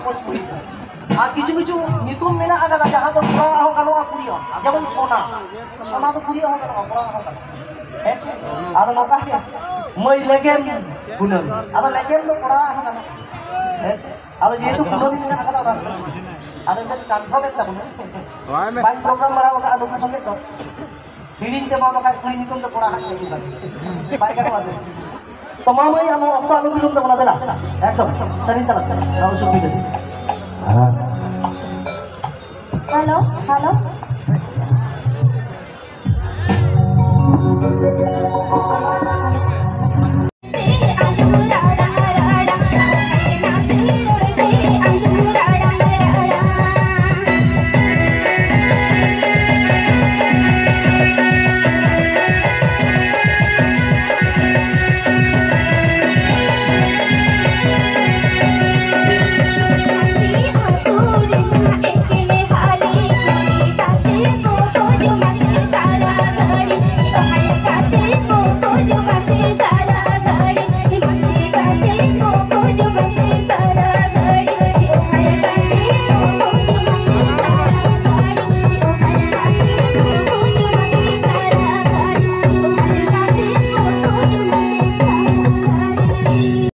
ᱚᱠᱚᱭ ᱠᱩᱲᱤ আর কিছু কিছু নিতুম মেনা আকাদা যাহা তো কোড়া হও গানোয়া কুড়িও যেমন সোনা সোনা তো কুড়িও হও গানোয়া কোড়া হও গানোয়া হেছে আদো নকা হে মই লেগেম গুনম আদো লেগেম তো কোড়া হও গানোয়া হেছে আদো যেহেতু কুনমি মেনা আকাদা ওরা আদো এটা কনফার্ম একটা বলে বাই প্রোগ্রাম মারা ওটা আদো সঙ্গে তো হিড়িনতে বাবা কাই কুড়ি নিতুম তো কোড়া হাতে দিবা বাই গানো আছে তো মামাই আমো অক্ত আলু বিলুম তো বনা দেলা একদম সরি চালা রাও সুবিধা হ্যালো হ্যালো